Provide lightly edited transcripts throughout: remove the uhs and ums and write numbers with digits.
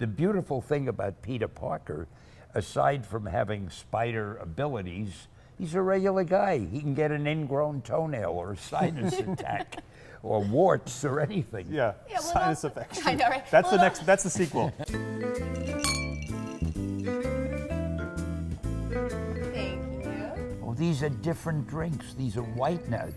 The beautiful thing about Peter Parker, aside from having spider abilities, he's a regular guy. He can get an ingrown toenail or a sinus attack or warts or anything. Yeah, well, sinus affection. I know, right? That's the next. That's the sequel. Thank you. Oh, these are different drinks. These are white now.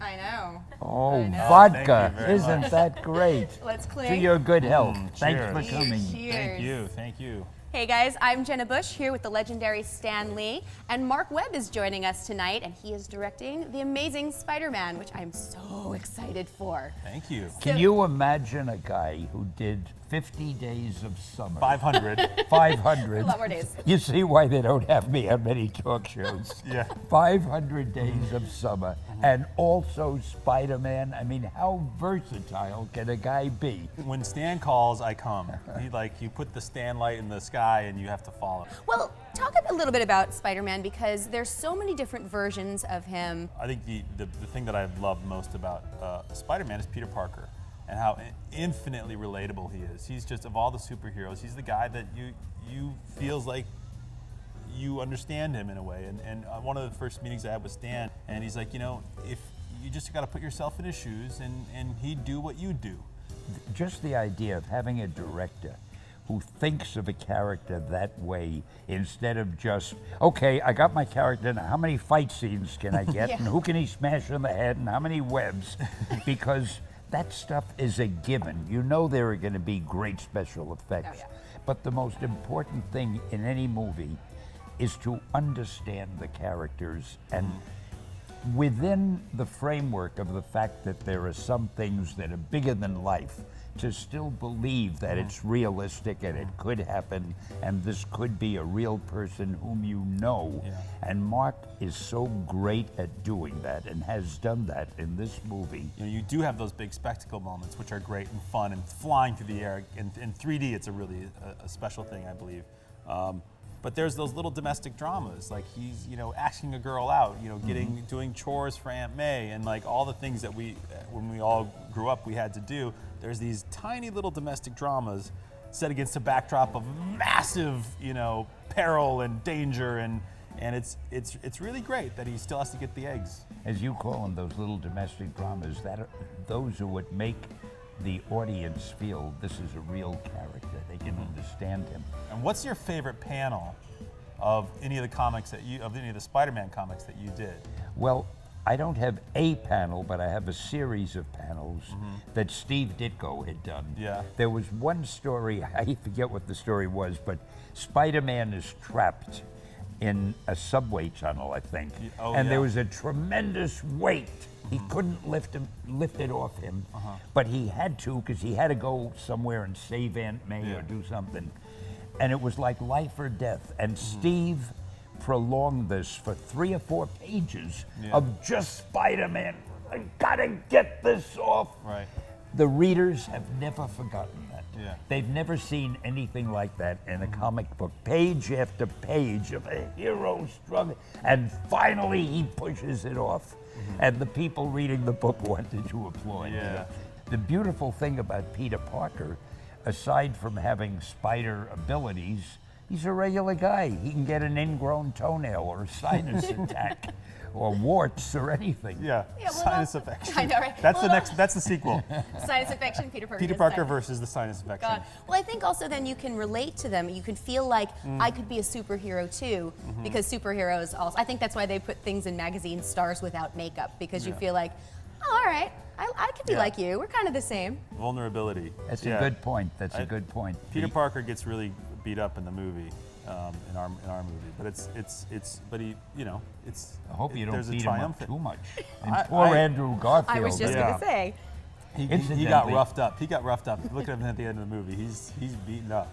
I know. Oh, I know. vodka. Thank you very Isn't much. that great? Let's To clear. your good health. Thanks cheers. for coming. Cheers. Thank you. Thank you. Hey guys, I'm Jenna Bush here with the legendary Stan Lee, and Marc Webb is joining us tonight, and he is directing The Amazing Spider-Man, which I'm so excited for. Thank you. Can you imagine a guy who did 50 days of summer? 500. 500. A lot more days. You see why they don't have me on many talk shows. Yeah. 500 days of summer and also Spider-Man. I mean, how versatile can a guy be? When Stan calls, I come. You put the Stan light in the sky and you have to follow. Well, talk a little bit about Spider-Man, because there's so many different versions of him. I think the thing that I love most about Spider-Man is Peter Parker and how infinitely relatable he is. He's just, of all the superheroes, he's the guy that you feels like you understand him in a way. And one of the first meetings I had with Stan, and he's like, if you just got to put yourself in his shoes, and he'd do what you do. Just the idea of having a director who thinks of a character that way instead of just, okay, I got my character, now how many fight scenes can I get, Yeah. and who can he smash in the head, and how many webs? Because that stuff is a given. You know there are going to be great special effects. Oh, yeah. But the most important thing in any movie is to understand the characters and within the framework of the fact that there are some things that are bigger than life, to still believe that it's realistic and it could happen and this could be a real person whom you know. Yeah. And Mark is so great at doing that and has done that in this movie. You do have those big spectacle moments, which are great and fun and flying through the air. In 3D, it's a really a special thing, I believe. But there's those little domestic dramas, like he's, asking a girl out, doing chores for Aunt May, and like all the things that when we all grew up, we had to do. There's these tiny little domestic dramas set against a backdrop of massive, peril and danger, and it's really great that he still has to get the eggs. As you call them, those little domestic dramas, those are what make the audience feel this is a real character. They can understand him. And what's your favorite panel of any of the Spider-Man comics that you did? Well, I don't have a panel, but I have a series of panels that Steve Ditko had done. Yeah. There was one story, I forget what the story was, but Spider-Man is trapped in a subway tunnel, I think. And there was a tremendous weight. He couldn't lift it off him, but he had to, because he had to go somewhere and save Aunt May or do something. And it was like life or death. And Steve prolonged this for 3 or 4 pages of just Spider-Man. I gotta get this off. Right. The readers have never forgotten that. Yeah. They've never seen anything like that in a comic book. Page after page of a hero struggle, and finally he pushes it off. And the people reading the book wanted to applaud. Yeah. The beautiful thing about Peter Parker, aside from having spider abilities, he's a regular guy. He can get an ingrown toenail or a sinus attack or warts or anything. Yeah, well, sinus affection. I know, right? That's Well, that's the sequel. Sinus infection, Peter Parker. Peter is Parker sinus. versus the sinus infection. God. Well, I think also then you can relate to them. You can feel like I could be a superhero too, because superheroes also. I think that's why they put things in magazines, stars without makeup, because you feel like, oh, all right, I could be like you. We're kind of the same. Vulnerability. That's a good point. That's a good point. Peter Parker gets really beat up in the movie, in our movie, but it's. I hope you don't there's a beat him up triumphant. too much. And poor Andrew Garfield. I was just Yeah. going to say. He got Incidentally- roughed up. Look at him at the end of the movie. He's beaten up.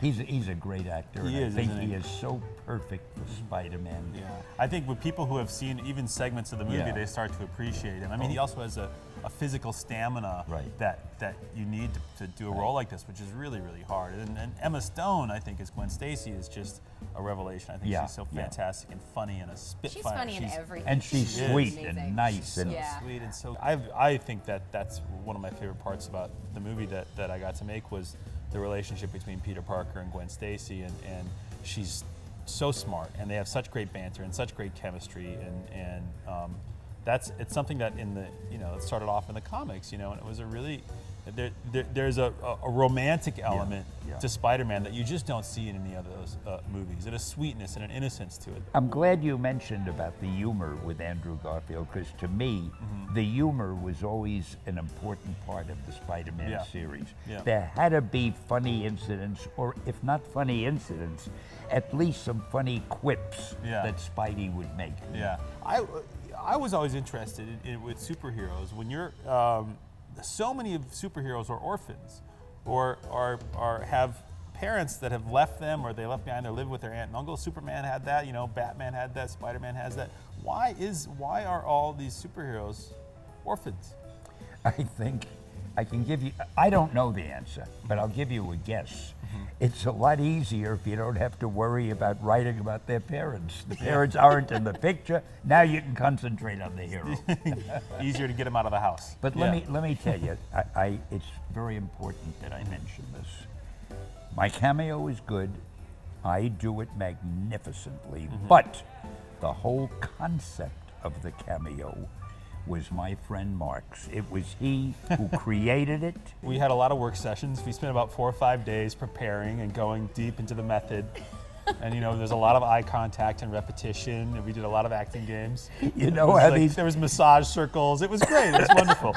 He's a great actor. He and is, I think isn't he he? is so perfect for Spider-Man. Yeah, I think with people who have seen even segments of the movie, they start to appreciate him. I mean, he also has a physical stamina that you need to do a role like this, which is really, really hard. And Emma Stone, I think, as Gwen Stacy is just a revelation. I think she's so fantastic and funny and a spitfire. She's funny in everything. And she's She is sweet amazing. and nice. And Yeah. Sweet and so I think that's one of my favorite parts about the movie that I got to make was the relationship between Peter Parker and Gwen Stacy, and she's so smart, and they have such great banter and such great chemistry, and it's something that it started off in the comics, and it was a really there's a romantic element to Spider-Man that you just don't see in any of those movies. There's a sweetness and an innocence to it. I'm glad you mentioned about the humor with Andrew Garfield, because to me, the humor was always an important part of the Spider-Man series. Yeah. There had to be funny incidents, or if not funny incidents, at least some funny quips that Spidey would make. Yeah, I was always interested in with superheroes. When you're so many of superheroes are orphans, or have parents that have left them, or they left behind. They're living with their aunt and uncle. Superman had that. Batman had that. Spider-Man has that. Why are all these superheroes orphans? I think I can give you, I don't know the answer, but I'll give you a guess. It's a lot easier if you don't have to worry about writing about their parents. The parents aren't in the picture. Now you can concentrate on the hero. Easier to get them out of the house. But let me tell you, it's very important that I mention this. My cameo is good. I do it magnificently. But the whole concept of the cameo was my friend Mark's. It was he who created it. We had a lot of work sessions. We spent about 4 or 5 days preparing and going deep into the method. And there's a lot of eye contact and repetition, and we did a lot of acting games. There was massage circles. It was great. It was wonderful.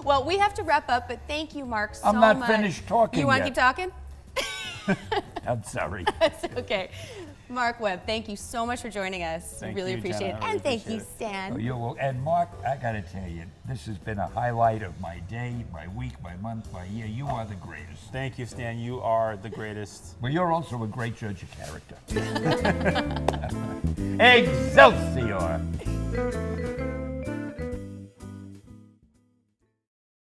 Well, we have to wrap up, but thank you, Mark, so much. I'm not finished talking You want to yet. keep talking? I'm sorry. That's okay. Marc Webb, thank you so much for joining us. Thank really you, appreciate Jenna. it. I And really thank you, appreciate Stan. And Mark, I gotta tell you, this has been a highlight of my day, my week, my month, my year. You are the greatest. Thank you, Stan. You are the greatest. Well, you're also a great judge of character. Excelsior!